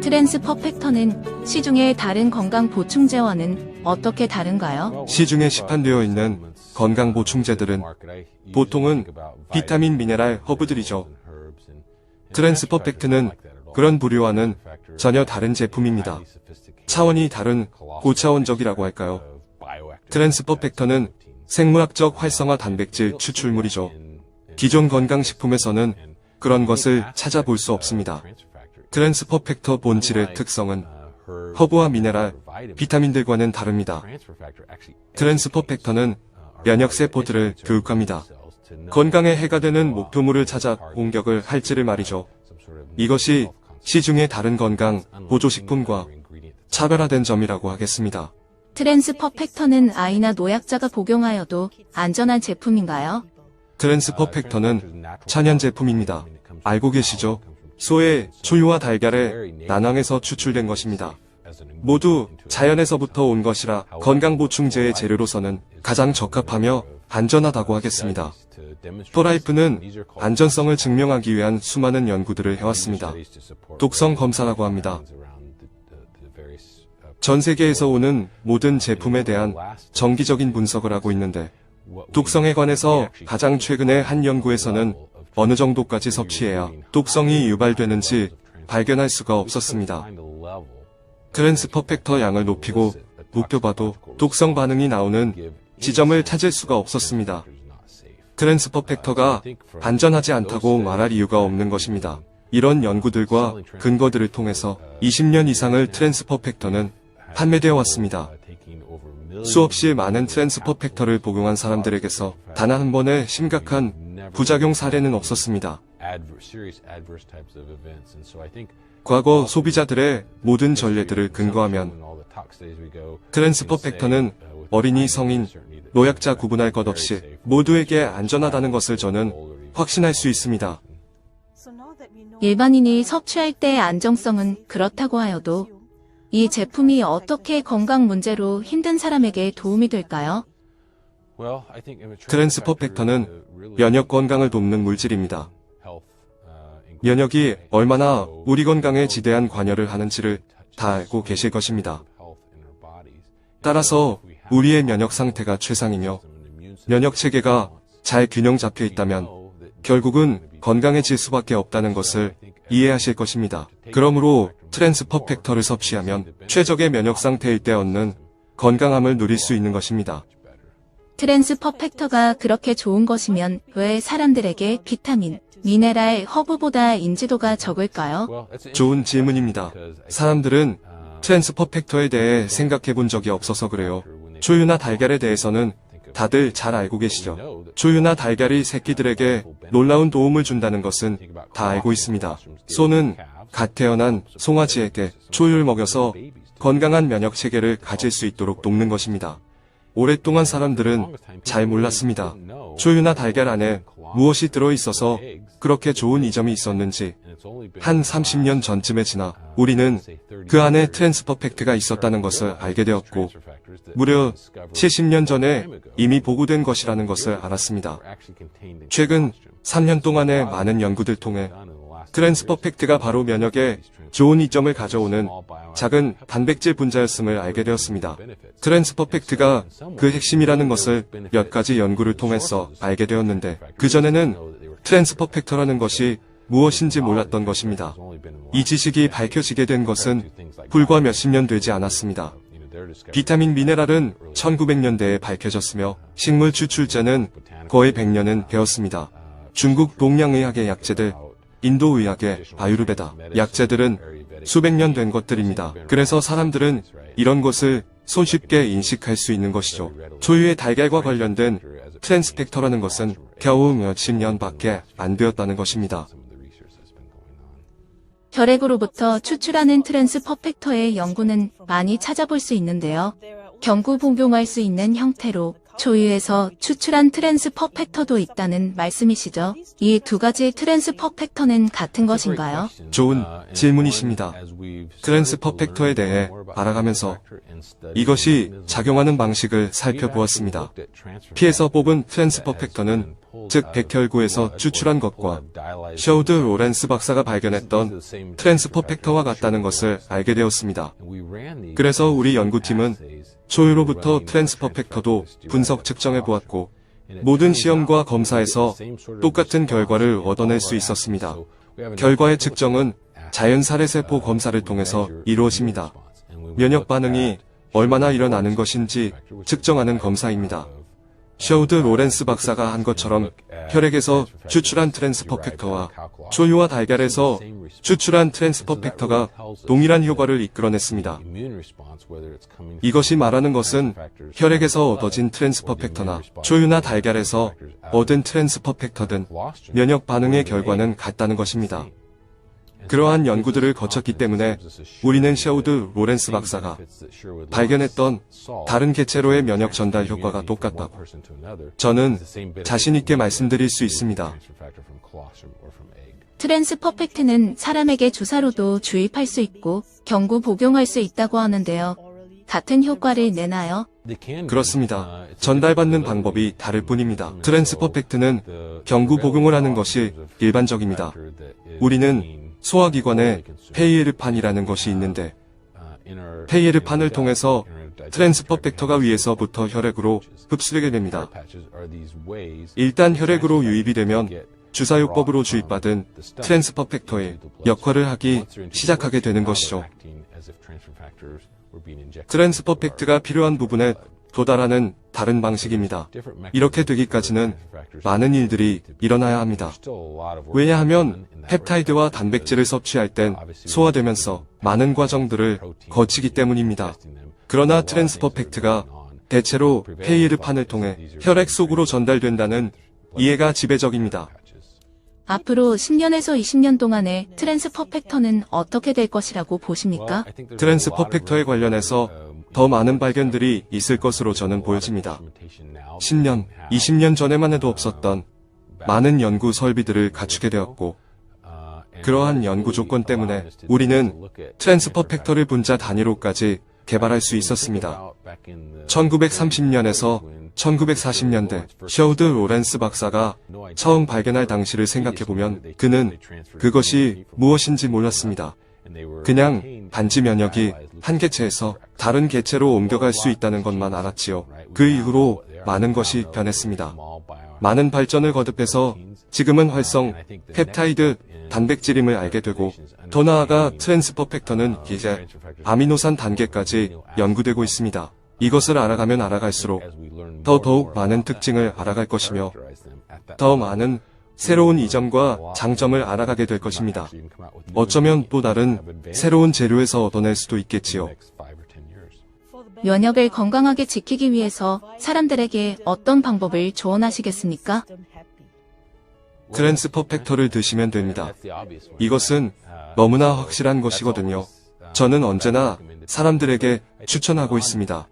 트랜스퍼 팩터는 시중의 다른 건강 보충제와는 어떻게 다른가요? 시중에 시판되어 있는 건강 보충제들은 보통은 비타민, 미네랄, 허브들이죠. 트랜스퍼 팩트는 그런 부류와는 전혀 다른 제품입니다. 차원이 다른 고차원적이라고 할까요? 트랜스퍼 팩터는 생물학적 활성화 단백질 추출물이죠. 기존 건강식품에서는 그런 것을 찾아볼 수 없습니다. 트랜스퍼 팩터 본질의 특성은 허브와 미네랄, 비타민들과는 다릅니다. 트랜스퍼 팩터는 면역세포들을 교육합니다. 건강에 해가 되는 목표물을 찾아 공격을 할지를 말이죠. 이것이 시중의 다른 건강 보조식품과 차별화된 점이라고 하겠습니다. 트랜스퍼 팩터는 아이나 노약자가 복용하여도 안전한 제품인가요? 트랜스퍼 팩터는 천연 제품입니다. 알고 계시죠? 소의 초유와 달걀의 난황에서 추출된 것입니다. 모두 자연에서부터 온 것이라 건강보충제의 재료로서는 가장 적합하며 안전하다고 하겠습니다. 포라이프는 안전성을 증명하기 위한 수많은 연구들을 해왔습니다. 독성 검사라고 합니다. 전 세계에서 오는 모든 제품에 대한 정기적인 분석을 하고 있는데 독성에 관해서 가장 최근의 한 연구에서는 어느 정도까지 섭취해야 독성이 유발되는지 발견할 수가 없었습니다. 트랜스퍼 팩터 양을 높이고 높여봐도 독성 반응이 나오는 지점을 찾을 수가 없었습니다. 트랜스퍼 팩터가 안전하지 않다고 말할 이유가 없는 것입니다. 이런 연구들과 근거들을 통해서 20년 이상을 트랜스퍼 팩터는 판매되어 왔습니다. 수없이 많은 트랜스퍼 팩터를 복용한 사람들에게서 단 한 번의 심각한 부작용 사례는 없었습니다. 과거 소비자들의 모든 전례들을 근거하면 트랜스퍼 팩터는 어린이, 성인, 노약자 구분할 것 없이 모두에게 안전하다는 것을 저는 확신할 수 있습니다. 일반인이 섭취할 때의 안정성은 그렇다고 하여도 이 제품이 어떻게 건강 문제로 힘든 사람에게 도움이 될까요? 트랜스퍼 팩터는 면역 건강을 돕는 물질입니다. 면역이 얼마나 우리 건강에 지대한 관여를 하는지를 다 알고 계실 것입니다. 따라서 우리의 면역 상태가 최상이며 면역 체계가 잘 균형 잡혀 있다면 결국은 건강해질 수밖에 없다는 것을 이해하실 것입니다. 그러므로 트랜스퍼 팩터를 섭취하면 최적의 면역 상태일 때 얻는 건강함을 누릴 수 있는 것입니다. 트랜스퍼 팩터가 그렇게 좋은 것이면 왜 사람들에게 비타민, 미네랄, 허브보다 인지도가 적을까요? 좋은 질문입니다. 사람들은 트랜스퍼 팩터에 대해 생각해 본 적이 없어서 그래요. 초유나 달걀에 대해서는 다들 잘 알고 계시죠? 초유나 달걀이 새끼들에게 놀라운 도움을 준다는 것은 다 알고 있습니다. 소는 갓 태어난 송아지에게 초유를 먹여서 건강한 면역 체계를 가질 수 있도록 돕는 것입니다. 오랫동안 사람들은 잘 몰랐습니다. 초유나 달걀 안에 무엇이 들어있어서 그렇게 좋은 이점이 있었는지 한 30년 전쯤에 지나 우리는 그 안에 트랜스퍼 팩트가 있었다는 것을 알게 되었고 무려 70년 전에 이미 보고된 것이라는 것을 알았습니다. 최근 3년 동안의 많은 연구들 통해 트랜스퍼 팩트가 바로 면역에 좋은 이점을 가져오는 작은 단백질 분자였음을 알게 되었습니다. 트랜스퍼 팩트가 그 핵심이라는 것을 몇 가지 연구를 통해서 알게 되었는데 그전에는 트랜스퍼 팩터라는 것이 무엇인지 몰랐던 것입니다. 이 지식이 밝혀지게 된 것은 불과 몇십 년 되지 않았습니다. 비타민, 미네랄은 1900년대에 밝혀졌으며 식물 추출제는 거의 100년은 되었습니다. 중국 동양의학의 약재들, 인도의학의 아유르베다 약재들은 수백 년 된 것들입니다. 그래서 사람들은 이런 것을 손쉽게 인식할 수 있는 것이죠. 초유의 달걀과 관련된 트랜스팩터라는 것은 겨우 몇십 년밖에 안 되었다는 것입니다. 혈액으로부터 추출하는 트랜스퍼 팩터의 연구는 많이 찾아볼 수 있는데요. 경구 복용할 수 있는 형태로 초유에서 추출한 트랜스퍼 팩터도 있다는 말씀이시죠? 이 두 가지 트랜스퍼 팩터는 같은 것인가요? 좋은 질문이십니다. 트랜스퍼 팩터에 대해 알아가면서 이것이 작용하는 방식을 살펴보았습니다. 피에서 뽑은 트랜스퍼 팩터는 즉 백혈구에서 추출한 것과 셔우드 로렌스 박사가 발견했던 트랜스퍼 팩터와 같다는 것을 알게 되었습니다. 그래서 우리 연구팀은 조유로부터 트랜스퍼 팩터도 분석 측정해 보았고 모든 시험과 검사에서 똑같은 결과를 얻어낼 수 있었습니다. 결과의 측정은 자연 살해세포 검사를 통해서 이루어집니다. 면역 반응이 얼마나 일어나는 것인지 측정하는 검사입니다. 셔우드 로렌스 박사가 한 것처럼 혈액에서 추출한 트랜스퍼 팩터와 조유와 달걀에서 추출한 트랜스퍼 팩터가 동일한 효과를 이끌어냈습니다. 이것이 말하는 것은 혈액에서 얻어진 트랜스퍼 팩터나 조유나 달걀에서 얻은 트랜스퍼 팩터든 면역 반응의 결과는 같다는 것입니다. 그러한 연구들을 거쳤기 때문에 우리는 셔우드 로렌스 박사가 발견했던 다른 개체로의 면역 전달 효과가 똑같다고 저는 자신있게 말씀드릴 수 있습니다. 트랜스퍼 팩트는 사람에게 주사로도 주입할 수 있고 경구 복용할 수 있다고 하는데요. 같은 효과를 내나요? 그렇습니다. 전달받는 방법이 다를 뿐입니다. 트랜스퍼 팩트는 경구 복용을 하는 것이 일반적입니다. 우리는 소화기관에 페이에르판이라는 것이 있는데 페이에르판을 통해서 트랜스퍼 팩터가 위에서부터 혈액으로 흡수되게 됩니다. 일단 혈액으로 유입이 되면 주사요법으로 주입받은 트랜스퍼 팩터의 역할을 하기 시작하게 되는 것이죠. 트랜스퍼 팩트가 필요한 부분에 도달하는 다른 방식입니다. 이렇게 되기까지는 많은 일들이 일어나야 합니다. 왜냐하면 펩타이드와 단백질을 섭취할 땐 소화되면서 많은 과정들을 거치기 때문입니다. 그러나 트랜스퍼 팩트가 대체로 페이에르판을 통해 혈액 속으로 전달된다는 이해가 지배적입니다. 앞으로 10년에서 20년 동안의 트랜스퍼 팩터는 어떻게 될 것이라고 보십니까? 트랜스퍼 팩터에 관련해서 더 많은 발견들이 있을 것으로 저는 보여집니다. 10년, 20년 전에만 해도 없었던 많은 연구 설비들을 갖추게 되었고 그러한 연구 조건 때문에 우리는 트랜스퍼 팩터를 분자 단위로까지 개발할 수 있었습니다. 1930년에서 1940년대 셔우드 로렌스 박사가 처음 발견할 당시를 생각해보면 그는 그것이 무엇인지 몰랐습니다. 그냥 단지 면역이 한 개체에서 다른 개체로 옮겨갈 수 있다는 것만 알았지요. 그 이후로 많은 것이 변했습니다. 많은 발전을 거듭해서 지금은 활성, 펩타이드, 단백질임을 알게 되고 더 나아가 트랜스퍼 팩터는 이제 아미노산 단계까지 연구되고 있습니다. 이것을 알아가면 알아갈수록 더욱 많은 특징을 알아갈 것이며 더 많은 새로운 이점과 장점을 알아가게 될 것입니다. 어쩌면 또 다른 새로운 재료에서 얻어낼 수도 있겠지요. 면역을 건강하게 지키기 위해서 사람들에게 어떤 방법을 조언하시겠습니까? 트랜스퍼 팩터를 드시면 됩니다. 이것은 너무나 확실한 것이거든요. 저는 언제나 사람들에게 추천하고 있습니다.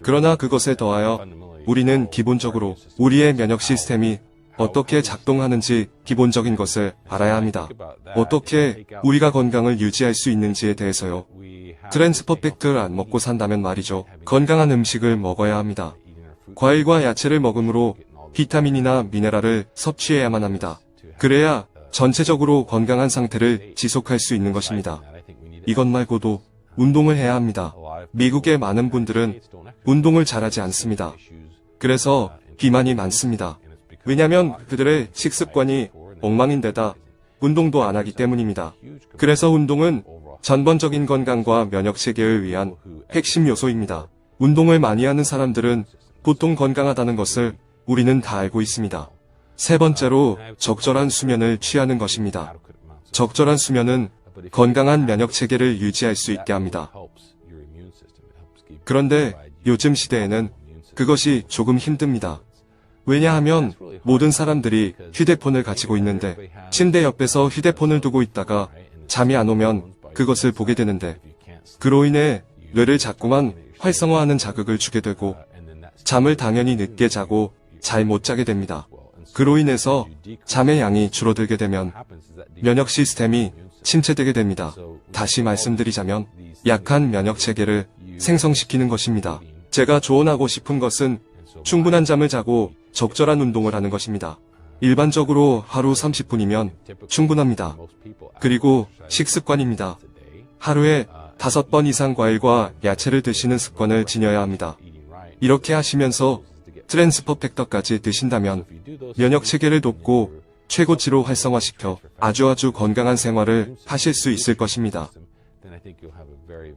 그러나 그것에 더하여 우리는 기본적으로 우리의 면역 시스템이 어떻게 작동하는지 기본적인 것을 알아야 합니다. 어떻게 우리가 건강을 유지할 수 있는지에 대해서요. 트랜스퍼 팩트를 안 먹고 산다면 말이죠. 건강한 음식을 먹어야 합니다. 과일과 야채를 먹음으로 비타민이나 미네랄을 섭취해야만 합니다. 그래야 전체적으로 건강한 상태를 지속할 수 있는 것입니다. 이것 말고도 운동을 해야 합니다. 미국의 많은 분들은 운동을 잘하지 않습니다. 그래서 비만이 많습니다. 왜냐하면 그들의 식습관이 엉망인데다 운동도 안 하기 때문입니다. 그래서 운동은 전반적인 건강과 면역 체계를 위한 핵심 요소입니다. 운동을 많이 하는 사람들은 보통 건강하다는 것을 우리는 다 알고 있습니다. 세 번째로 적절한 수면을 취하는 것입니다. 적절한 수면은 건강한 면역 체계를 유지할 수 있게 합니다. 그런데 요즘 시대에는 그것이 조금 힘듭니다. 왜냐하면 모든 사람들이 휴대폰을 가지고 있는데 침대 옆에서 휴대폰을 두고 있다가 잠이 안 오면 그것을 보게 되는데 그로 인해 뇌를 자꾸만 활성화하는 자극을 주게 되고 잠을 당연히 늦게 자고 잘 못 자게 됩니다. 그로 인해서 잠의 양이 줄어들게 되면 면역 시스템이 침체되게 됩니다. 다시 말씀드리자면 약한 면역 체계를 생성시키는 것입니다. 제가 조언하고 싶은 것은 충분한 잠을 자고 적절한 운동을 하는 것입니다. 일반적으로 하루 30분이면 충분합니다. 그리고 식습관입니다. 하루에 5번 이상 과일과 야채를 드시는 습관을 지녀야 합니다. 이렇게 하시면서 트랜스퍼 팩터까지 드신다면 면역 체계를 돕고 최고치로 활성화시켜 아주 건강한 생활을 하실 수 있을 것입니다. then I think you'll have a very